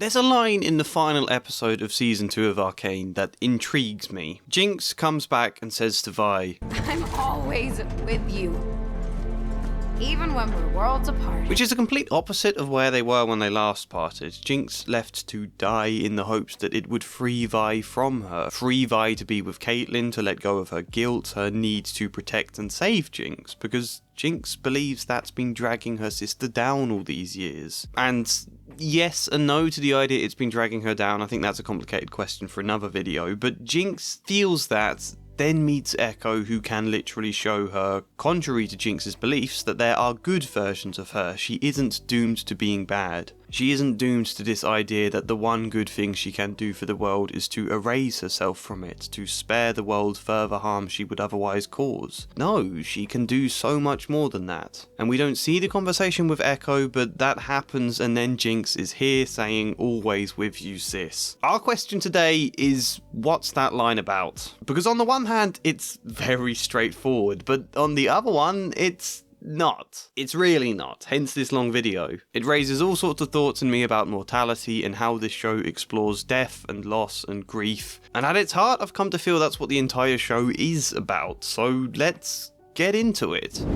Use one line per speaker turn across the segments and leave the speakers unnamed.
There's a line in the final episode of Season 2 of Arcane that intrigues me. Jinx comes back and says to Vi,
I'm always with you, even when we're worlds apart.
Which is a complete opposite of where they were when they last parted. Jinx left to die in the hopes that it would free Vi from her. Free Vi to be with Caitlyn, to let go of her guilt, her need to protect and save Jinx, because Jinx believes that's been dragging her sister down all these years. And yes and no to the idea it's been dragging her down. I think that's a complicated question for another video, but Jinx feels that, then meets Echo, who can literally show her, contrary to Jinx's beliefs, that there are good versions of her. She isn't doomed to being bad. She isn't doomed to this idea that the one good thing she can do for the world is to erase herself from it, to spare the world further harm she would otherwise cause. No, she can do so much more than that. And we don't see the conversation with Echo, but that happens, and then Jinx is here saying, always with you, sis. Our question today is, what's that line about? Because on the one hand, it's very straightforward, but on the other one, it's not. It's really not, hence this long video. It raises all sorts of thoughts in me about mortality and how this show explores death and loss and grief, and at its heart I've come to feel that's what the entire show is about, so let's get into it.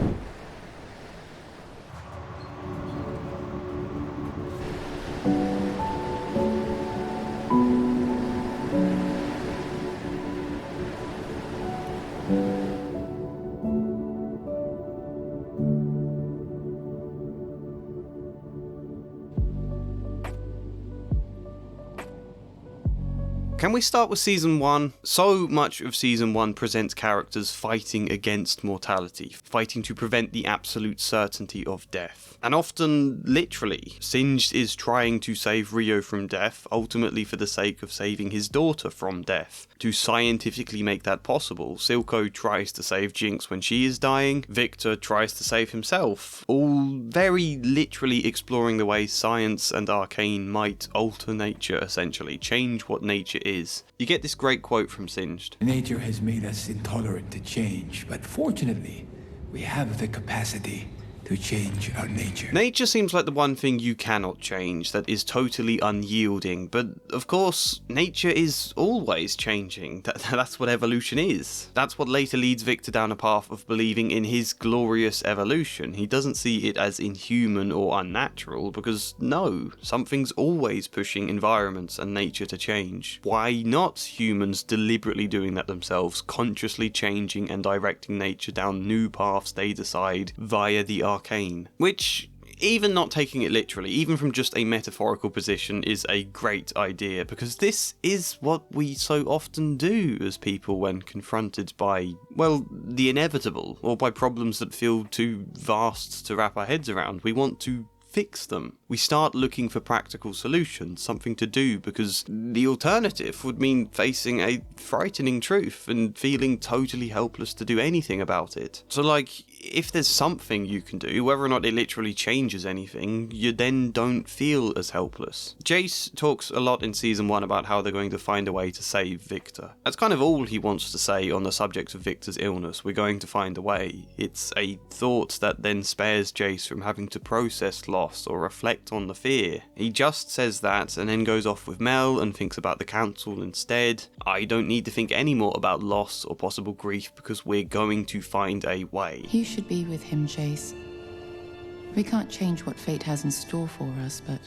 Can we start with Season 1? So much of Season 1 presents characters fighting against mortality, fighting to prevent the absolute certainty of death. And often, literally, Singed is trying to save Rio from death, ultimately for the sake of saving his daughter from death. To scientifically make that possible, Silco tries to save Jinx when she is dying, Viktor tries to save himself, all very literally exploring the way science and Arcane might alter nature, essentially, change what nature is. You get this great quote from Singed.
Nature has made us intolerant to change, but fortunately, we have the capacity to change our nature.
Nature seems like the one thing you cannot change, that is totally unyielding, but of course, nature is always changing. That's what evolution is. That's what later leads Viktor down a path of believing in his glorious evolution. He doesn't see it as inhuman or unnatural, because no, something's always pushing environments and nature to change. Why not humans deliberately doing that themselves, consciously changing and directing nature down new paths they decide via the Arcane, which, even not taking it literally, even from just a metaphorical position, is a great idea, because this is what we so often do as people when confronted by, well, the inevitable, or by problems that feel too vast to wrap our heads around. We want to fix them. We start looking for practical solutions, something to do, because the alternative would mean facing a frightening truth and feeling totally helpless to do anything about it. So like, if there's something you can do, whether or not it literally changes anything, you then don't feel as helpless. Jace talks a lot in Season 1 about how they're going to find a way to save Viktor. That's kind of all he wants to say on the subject of Viktor's illness. We're going to find a way. It's a thought that then spares Jace from having to process loss or reflect on the fear. He just says that and then goes off with Mel and thinks about the council instead. I don't need to think any more about loss or possible grief because we're going to find a way.
You should be with him, Jace. We can't change what fate has in store for us, but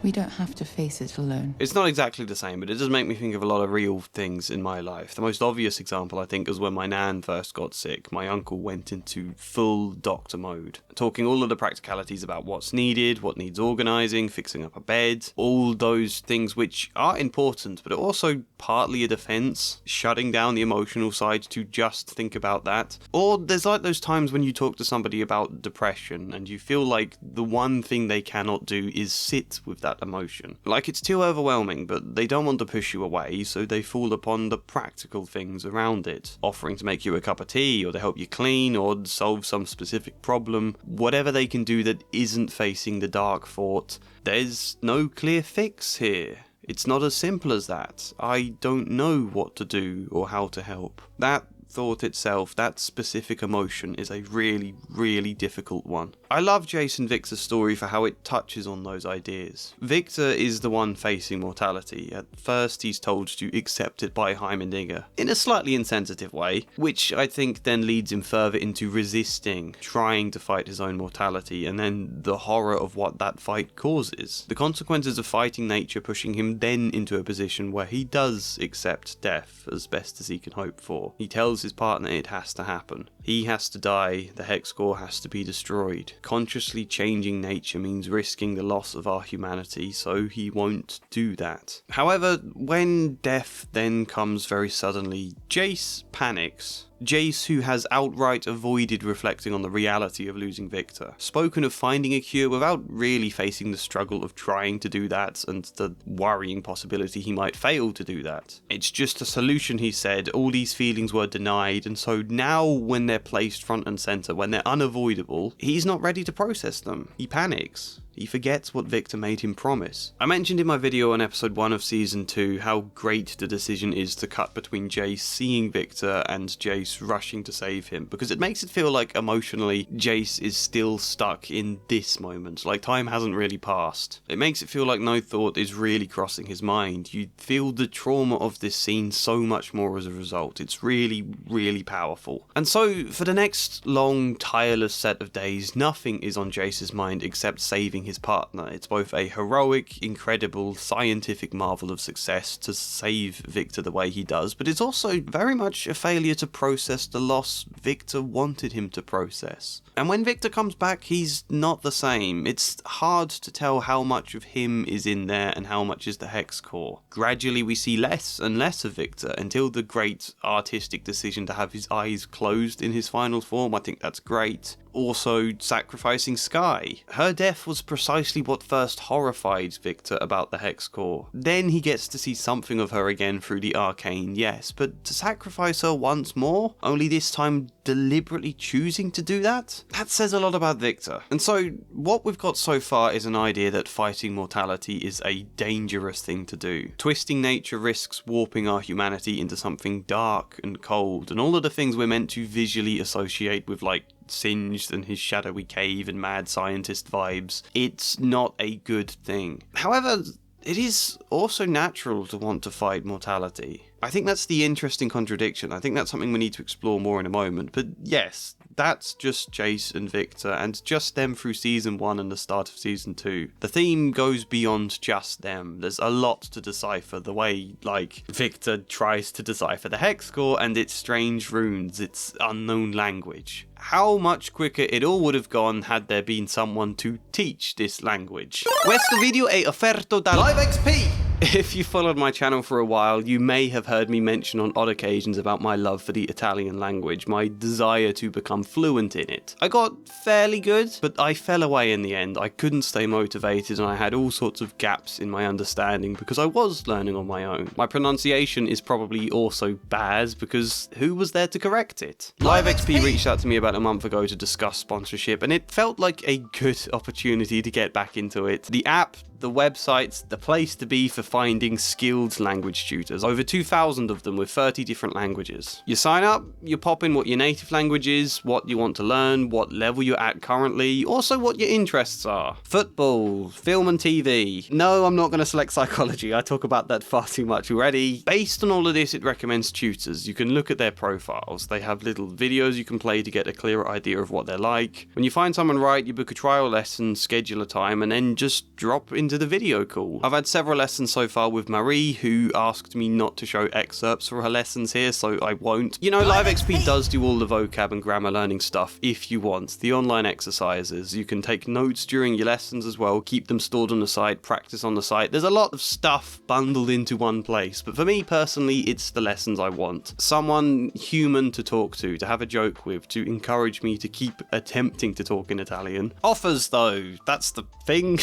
we don't have to face it alone.
It's not exactly the same, but it does make me think of a lot of real things in my life. The most obvious example, I think, is when my nan first got sick. My uncle went into full doctor mode, talking all of the practicalities about what's needed, what needs organising, fixing up a bed, all those things which are important, but are also partly a defence, shutting down the emotional side to just think about that. Or there's like those times when you talk to somebody about depression and you feel like the one thing they cannot do is sit with that emotion. Like it's too overwhelming, but they don't want to push you away, so they fall upon the practical things around it, offering to make you a cup of tea, or to help you clean, or solve some specific problem. Whatever they can do that isn't facing the dark thought. There's no clear fix here. It's not as simple as that. I don't know what to do or how to help. That thought itself, that specific emotion, is a really, really difficult one. I love Jace and Victor's story for how it touches on those ideas. Victor is the one facing mortality. At first he's told to accept it by Heimendinger, in a slightly insensitive way, which I think then leads him further into resisting, trying to fight his own mortality, and then the horror of what that fight causes. The consequences of fighting nature pushing him then into a position where he does accept death as best as he can hope for. He tells his partner it has to happen. He has to die, the hex core has to be destroyed. Consciously changing nature means risking the loss of our humanity, so he won't do that. However, when death then comes very suddenly, Jace panics. Jace, who has outright avoided reflecting on the reality of losing Victor, spoken of finding a cure without really facing the struggle of trying to do that and the worrying possibility he might fail to do that. It's just a solution, he said. All these feelings were denied, and so now when they're placed front and centre, when they're unavoidable, he's not ready to process them. He panics. He forgets what Victor made him promise. I mentioned in my video on episode 1 of season 2 how great the decision is to cut between Jace seeing Victor and Jace rushing to save him, because it makes it feel like emotionally Jace is still stuck in this moment, like time hasn't really passed. It makes it feel like no thought is really crossing his mind. You feel the trauma of this scene so much more as a result. It's really, really powerful. And so for the next long, tireless set of days, nothing is on Jace's mind except saving his partner. It's both a heroic, incredible, scientific marvel of success to save Victor the way he does, but it's also very much a failure to process the loss Victor wanted him to process. And when Victor comes back, he's not the same. It's hard to tell how much of him is in there and how much is the hex core. Gradually we see less and less of Victor until the great artistic decision to have his eyes closed in his final form. I think that's great. Also, sacrificing Sky. Her death was precisely what first horrified Victor about the hex core. Then he gets to see something of her again through the Arcane, yes, but to sacrifice her once more, only this time deliberately choosing to do that? That says a lot about Victor. And so, what we've got so far is an idea that fighting mortality is a dangerous thing to do. Twisting nature risks warping our humanity into something dark and cold, and all of the things we're meant to visually associate with, like, Singed and his shadowy cave and mad scientist vibes. It's not a good thing. However, it is also natural to want to fight mortality. I think that's the interesting contradiction. I think that's something we need to explore more in a moment. But yes, that's just Jace and Victor, and just them through season 1 and the start of season 2. The theme goes beyond just them. There's a lot to decipher, the way, like, Victor tries to decipher the hex core and its strange runes, its unknown language. How much quicker it all would have gone had there been someone to teach this language. Questo video è offerto da Live XP! If you followed my channel for a while, you may have heard me mention on odd occasions about my love for the Italian language, my desire to become fluent in it. I got fairly good, but I fell away in the end. I couldn't stay motivated and I had all sorts of gaps in my understanding because I was learning on my own. My pronunciation is probably also bad because who was there to correct it? Live XP reached out to me about a month ago to discuss sponsorship, and it felt like a good opportunity to get back into it. The app, the website's the place to be for finding skilled language tutors. Over 2,000 of them with 30 different languages. You sign up, you pop in what your native language is, what you want to learn, what level you're at currently, also what your interests are. Football, film and TV. No, I'm not going to select psychology, I talk about that far too much already. Based on all of this, it recommends tutors. You can look at their profiles. They have little videos you can play to get a clearer idea of what they're like. When you find someone right, you book a trial lesson, schedule a time, and then just drop into the video call. I've had several lessons so far with Marie, who asked me not to show excerpts for her lessons here, so I won't. You know, Live XP does do all the vocab and grammar learning stuff if you want. The online exercises, you can take notes during your lessons as well, keep them stored on the site, practice on the site. There's a lot of stuff bundled into one place, but for me personally, it's the lessons I want. Someone human to talk to have a joke with, to encourage me to keep attempting to talk in Italian. Offers though, that's the thing.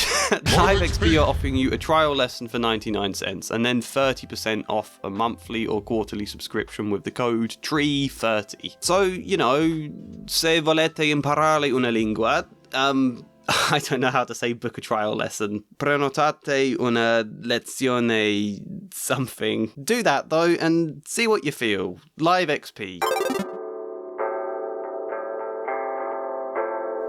Live XP are offering you a trial lesson for 99 cents and then 30% off a monthly or quarterly subscription with the code TREE30. So, you know, se volete imparare una lingua, I don't know how to say book a trial lesson. Prenotate una lezione something. Do that though and see what you feel. Live XP.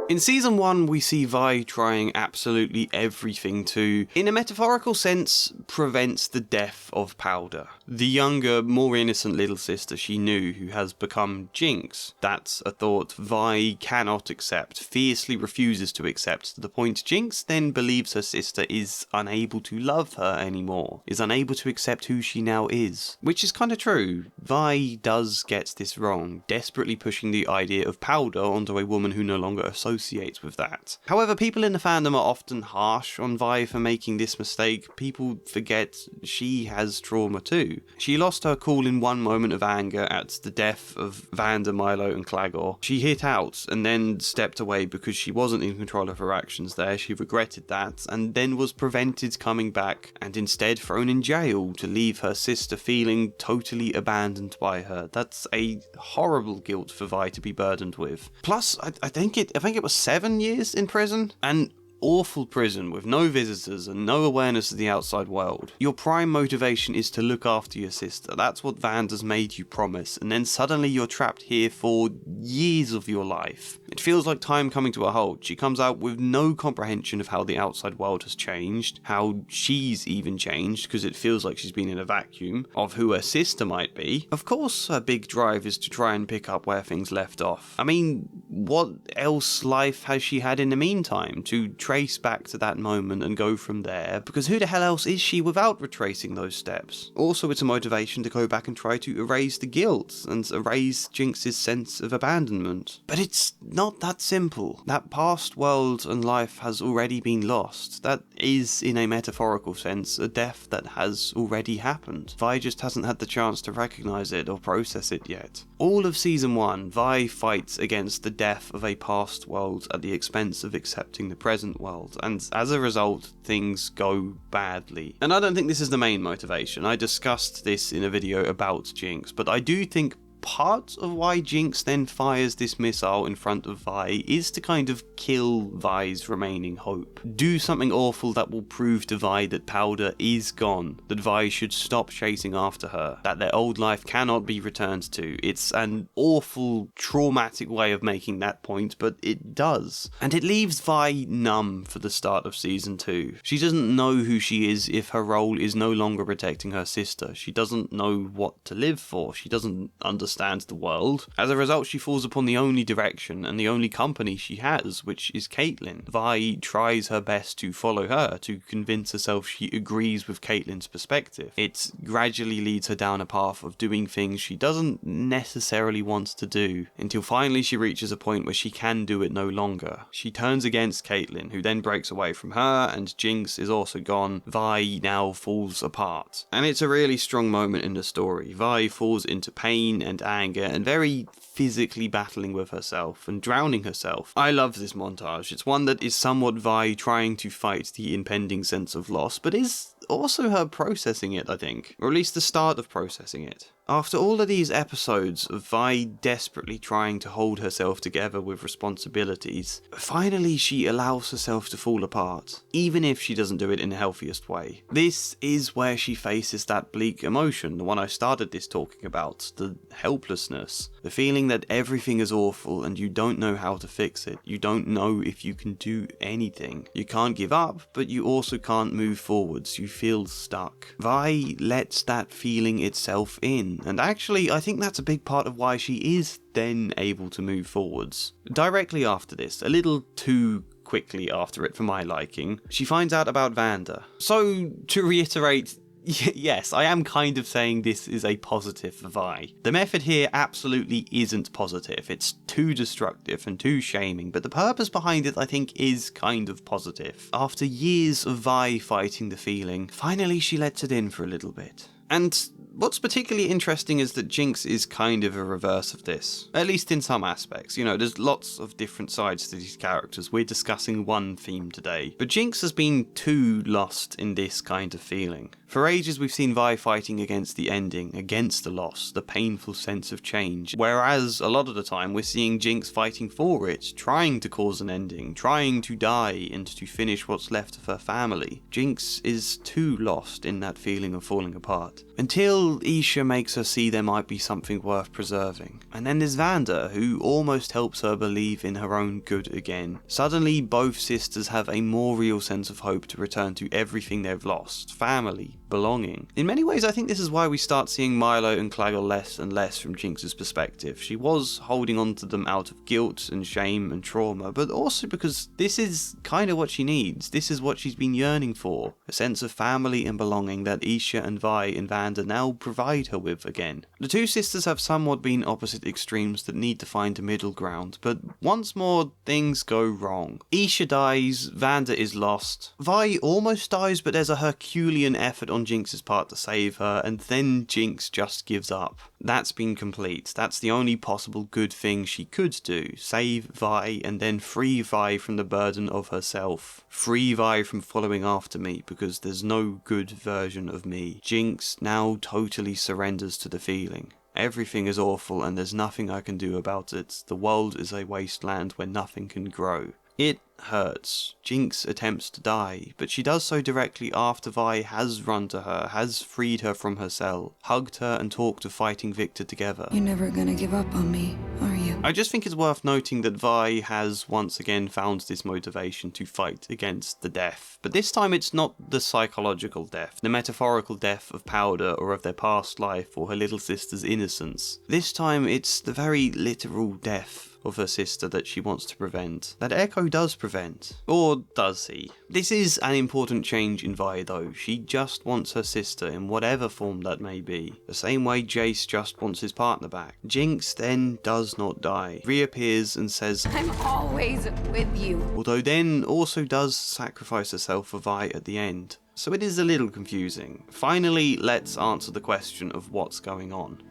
In Season 1, we see Vi trying absolutely everything to, in a metaphorical sense, prevent the death of Powder, the younger, more innocent little sister she knew who has become Jinx. That's a thought Vi cannot accept, fiercely refuses to accept, to the point Jinx then believes her sister is unable to love her anymore, is unable to accept who she now is. Which is kind of true. Vi does get this wrong, desperately pushing the idea of Powder onto a woman who no longer associates with that. However, people in the fandom are often harsh on Vi for making this mistake. People forget she has trauma too. She lost her cool in one moment of anger at the death of Vander, Milo and Clagor. She hit out and then stepped away because she wasn't in control of her actions there. She regretted that and then was prevented coming back and instead thrown in jail to leave her sister feeling totally abandoned by her. That's a horrible guilt for Vi to be burdened with. Plus, I think it was 7 years in prison, and awful prison with no visitors and no awareness of the outside world. Your prime motivation is to look after your sister. That's what Vander's made you promise, and then suddenly you're trapped here for years of your life. It feels like time coming to a halt. She comes out with no comprehension of how the outside world has changed, how she's even changed, because it feels like she's been in a vacuum, of who her sister might be. Of course, her big drive is to try and pick up where things left off. I mean, what else life has she had in the meantime to trace back to that moment and go from there? Because who the hell else is she without retracing those steps? Also, it's a motivation to go back and try to erase the guilt and erase Jinx's sense of abandonment. But it's not that simple. That past world and life has already been lost. That is, in a metaphorical sense, a death that has already happened. Vi just hasn't had the chance to recognise it or process it yet. All of Season 1, Vi fights against the death of a past world at the expense of accepting the present world, and as a result, things go badly. And I don't think this is the main motivation. I discussed this in a video about Jinx, but I do think part of why Jinx then fires this missile in front of Vi is to kind of kill Vi's remaining hope. Do something awful that will prove to Vi that Powder is gone, that Vi should stop chasing after her, that their old life cannot be returned to. It's an awful, traumatic way of making that point, but it does. And it leaves Vi numb for the start of Season 2. She doesn't know who she is if her role is no longer protecting her sister. She doesn't know what to live for. She doesn't understand the world. As a result, she falls upon the only direction and the only company she has, which is Caitlyn. Vi tries her best to follow her, to convince herself she agrees with Caitlyn's perspective. It gradually leads her down a path of doing things she doesn't necessarily want to do, until finally she reaches a point where she can do it no longer. She turns against Caitlyn, who then breaks away from her, and Jinx is also gone. Vi now falls apart. And it's a really strong moment in the story. Vi falls into pain and anger and very physically battling with herself and drowning herself. I love this montage. It's one that is somewhat Vi trying to fight the impending sense of loss, but is also her processing it, I think. Or at least the start of processing it. After all of these episodes of Vi desperately trying to hold herself together with responsibilities, finally she allows herself to fall apart, even if she doesn't do it in the healthiest way. This is where she faces that bleak emotion, the one I started this talking about, the helplessness, the feeling that everything is awful and you don't know how to fix it. You don't know if you can do anything. You can't give up, but you also can't move forwards. You feel stuck. Vi lets that feeling itself in. And actually, I think that's a big part of why she is then able to move forwards. Directly after this, a little too quickly after it for my liking, she finds out about Vander. So, to reiterate, yes, I am kind of saying this is a positive for Vi. The method here absolutely isn't positive. It's too destructive and too shaming, but the purpose behind it I think is kind of positive. After years of Vi fighting the feeling, finally she lets it in for a little bit. And what's particularly interesting is that Jinx is kind of a reverse of this, at least in some aspects. You know, there's lots of different sides to these characters. We're discussing one theme today, but Jinx has been too lost in this kind of feeling. For ages we've seen Vi fighting against the ending, against the loss, the painful sense of change, whereas a lot of the time we're seeing Jinx fighting for it, trying to cause an ending, trying to die and to finish what's left of her family. Jinx is too lost in that feeling of falling apart. Until Isha makes her see there might be something worth preserving. And then there's Vander, who almost helps her believe in her own good again. Suddenly both sisters have a more real sense of hope to return to everything they've lost. Family, belonging. In many ways I think this is why we start seeing Milo and Claggor less and less from Jinx's perspective. She was holding on to them out of guilt and shame and trauma, but also because this is kind of what she needs. This is what she's been yearning for. A sense of family and belonging that Isha and Vi and Vander now provide her with again. The two sisters have somewhat been opposite extremes that need to find a middle ground, but once more things go wrong. Isha dies, Vander is lost. Vi almost dies, but there's a Herculean effort on Jinx's part to save her, and then Jinx just gives up. That's been complete. That's the only possible good thing she could do. Save Vi and then free Vi from the burden of herself. Free Vi from following after me because there's no good version of me. Jinx now totally surrenders to the feeling. Everything is awful and there's nothing I can do about it. The world is a wasteland where nothing can grow. It hurts. Jinx attempts to die, but she does so directly after Vi has run to her, has freed her from her cell, hugged her and talked of fighting Viktor together.
You're never gonna give up on me, are you?
I just think it's worth noting that Vi has once again found this motivation to fight against the death. But this time it's not the psychological death, the metaphorical death of Powder or of their past life or her little sister's innocence. This time it's the very literal death of her sister that she wants to prevent. That Echo does prevent. Or does he? This is an important change in Vi though. She just wants her sister in whatever form that may be. The same way Jace just wants his partner back. Jinx then does not die. Reappears and says,
I'm always with you.
although then also does sacrifice herself for Vi at the end. So it is a little confusing. Finally, let's answer the question of what's going on.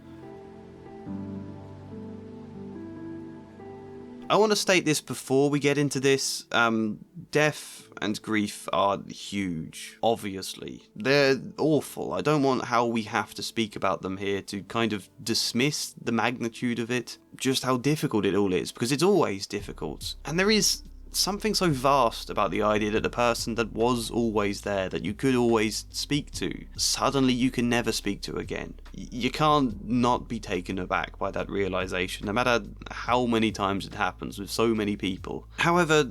I want to state this before we get into this. Death and grief are huge, obviously. They're awful. I don't want how we have to speak about them here to kind of dismiss the magnitude of it, just how difficult it all is, because it's always difficult. And there is something so vast about the idea that the person that was always there, that you could always speak to, suddenly you can never speak to again. You can't not be taken aback by that realization, no matter how many times it happens with so many people. However,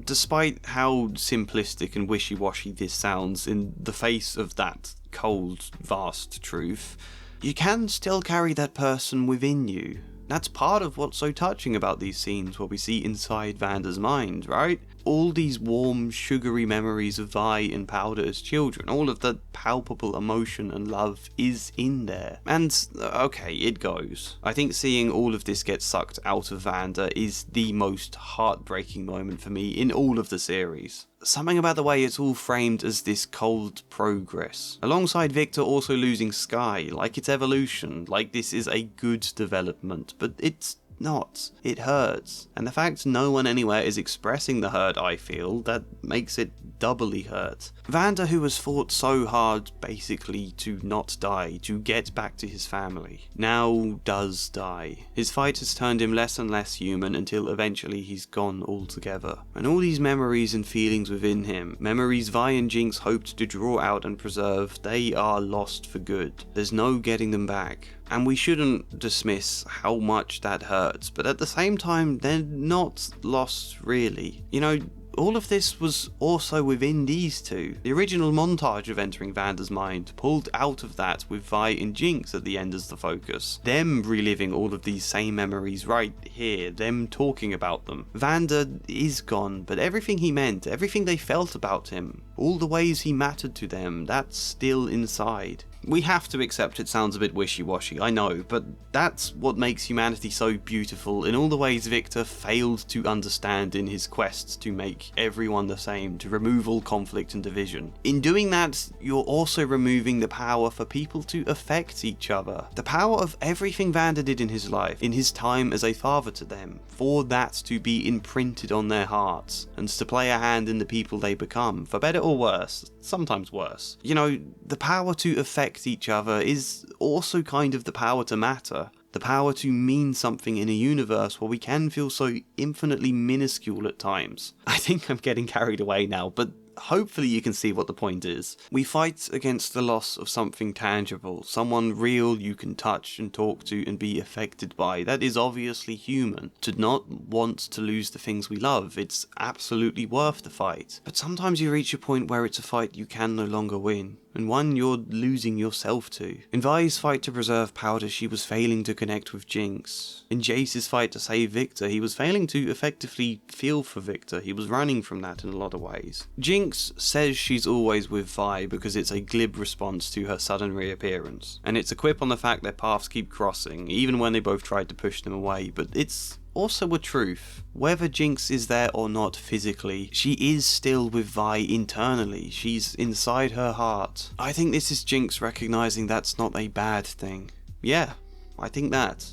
despite how simplistic and wishy-washy this sounds in the face of that cold, vast truth, you can still carry that person within you. That's part of what's so touching about these scenes where we see inside Vander's mind, right? All these warm, sugary memories of Vi and Powder as children, all of the palpable emotion and love is in there. And, okay, it goes. I think seeing all of this get sucked out of Vander is the most heartbreaking moment for me in all of the series. Something about the way it's all framed as this cold progress. Alongside Viktor also losing Sky, like it's evolution, like this is a good development, but it's not. It hurts. And the fact no one anywhere is expressing the hurt I feel, that makes it doubly hurt. Vander, who has fought so hard basically to not die, to get back to his family, now does die. His fight has turned him less and less human until eventually he's gone altogether. And all these memories and feelings within him, memories Vi and Jinx hoped to draw out and preserve, they are lost for good. There's no getting them back. And we shouldn't dismiss how much that hurts, but at the same time, they're not lost really. You know, all of this was also within these two. The original montage of entering Vander's mind pulled out of that with Vi and Jinx at the end as the focus. Them reliving all of these same memories right here, them talking about them. Vander is gone, but everything he meant, everything they felt about him, all the ways he mattered to them, that's still inside. We have to accept it sounds a bit wishy-washy, I know, but that's what makes humanity so beautiful in all the ways Viktor failed to understand in his quest to make everyone the same, to remove all conflict and division. In doing that, you're also removing the power for people to affect each other. The power of everything Vander did in his life, in his time as a father to them, for that to be imprinted on their hearts, and to play a hand in the people they become, for better or worse, sometimes worse. You know, the power to affect each other is also kind of the power to matter. The power to mean something in a universe where we can feel so infinitely minuscule at times. I think I'm getting carried away now, but hopefully you can see what the point is. We fight against the loss of something tangible, someone real you can touch and talk to and be affected by. That is obviously human. To not want to lose the things we love, it's absolutely worth the fight. But sometimes you reach a point where it's a fight you can no longer win, and one you're losing yourself to. In Vi's fight to preserve Powder, she was failing to connect with Jinx. In Jace's fight to save Viktor, he was failing to effectively feel for Viktor. He was running from that in a lot of ways. Jinx says she's always with Vi because it's a glib response to her sudden reappearance, and it's a quip on the fact their paths keep crossing, even when they both tried to push them away, but it's also a truth. Whether Jinx is there or not physically, she is still with Vi internally. She's inside her heart. I think this is Jinx recognizing that's not a bad thing. Yeah, I think that.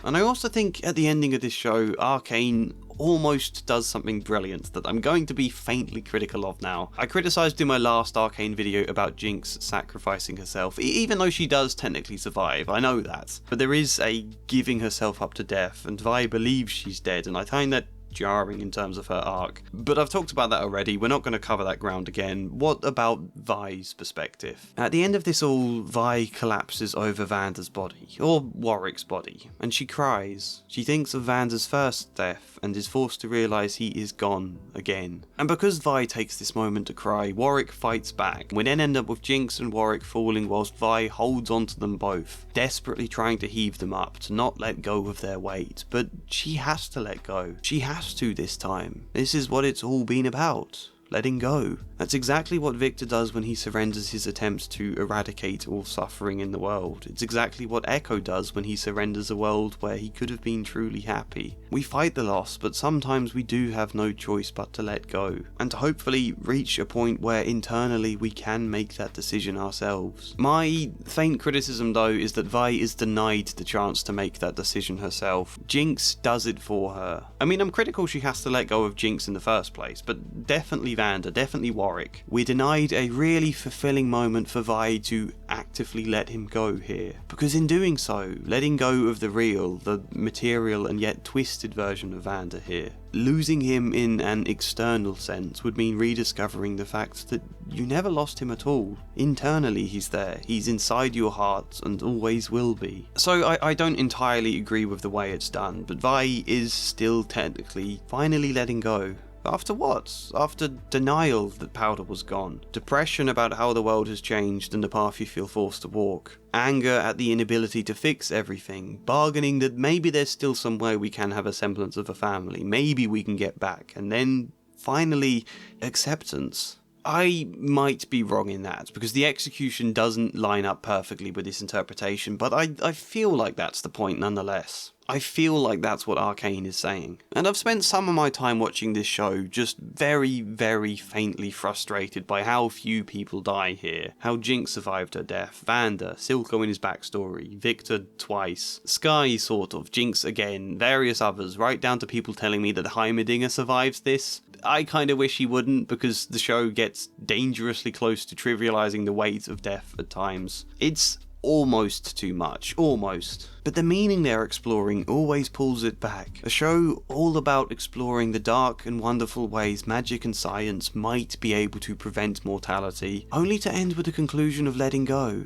And I also think at the ending of this show, Arcane almost does something brilliant that I'm going to be faintly critical of now. I criticised in my last Arcane video about Jinx sacrificing herself, even though she does technically survive, I know that. But there is a giving herself up to death, and Vi believes she's dead, and I find that jarring in terms of her arc. But I've talked about that already, we're not going to cover that ground again. What about Vi's perspective? At the end of this all, Vi collapses over Vander's body, or Warwick's body, and she cries. She thinks of Vander's first death, and is forced to realise he is gone again. And because Vi takes this moment to cry, Warwick fights back. We then end up with Jinx and Warwick falling whilst Vi holds onto them both, desperately trying to heave them up, to not let go of their weight. But she has to let go. She has to this time. This is what it's all been about. Letting go. That's exactly what Viktor does when he surrenders his attempts to eradicate all suffering in the world. It's exactly what Echo does when he surrenders a world where he could have been truly happy. We fight the loss, but sometimes we do have no choice but to let go, and to hopefully reach a point where internally we can make that decision ourselves. My faint criticism though is that Vi is denied the chance to make that decision herself. Jinx does it for her. I mean, I'm critical she has to let go of Jinx in the first place, but definitely Vander, definitely Warwick. We're denied a really fulfilling moment for Vi to actively let him go here. Because in doing so, letting go of the real, the material and yet twisted version of Vander here, losing him in an external sense would mean rediscovering the fact that you never lost him at all. Internally he's there, he's inside your heart and always will be. So I don't entirely agree with the way it's done, but Vi is still technically finally letting go. After what? After denial that Powder was gone, depression about how the world has changed and the path you feel forced to walk, anger at the inability to fix everything, bargaining that maybe there's still some way we can have a semblance of a family, maybe we can get back, and then finally acceptance. I might be wrong in that, because the execution doesn't line up perfectly with this interpretation, but I feel like that's the point nonetheless. I feel like that's what Arcane is saying. And I've spent some of my time watching this show just very, very faintly frustrated by how few people die here. How Jinx survived her death, Vander, Silco in his backstory, Viktor twice, Skye sort of, Jinx again, various others, right down to people telling me that Heimerdinger survives this. I kinda wish he wouldn't, because the show gets dangerously close to trivializing the weight of death at times. It's almost too much, almost. But the meaning they're exploring always pulls it back. A show all about exploring the dark and wonderful ways magic and science might be able to prevent mortality, only to end with the conclusion of letting go.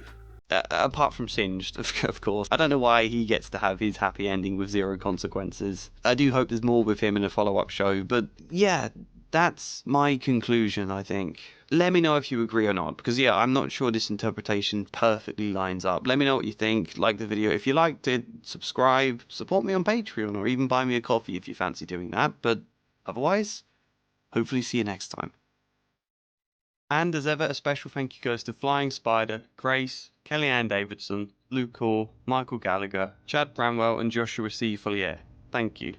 Apart from Singed, of course. I don't know why he gets to have his happy ending with zero consequences. I do hope there's more with him in a follow-up show, but yeah, that's my conclusion, I think. Let me know if you agree or not, because yeah, I'm not sure this interpretation perfectly lines up. Let me know what you think, like the video if you liked it, subscribe, support me on Patreon, or even buy me a coffee if you fancy doing that, but otherwise, hopefully see you next time. And as ever, a special thank you goes to Flying Spider, Grace, Kellyanne Davidson, Luke Hall, Michael Gallagher, Chad Bramwell, and Joshua C. Follier. Thank you.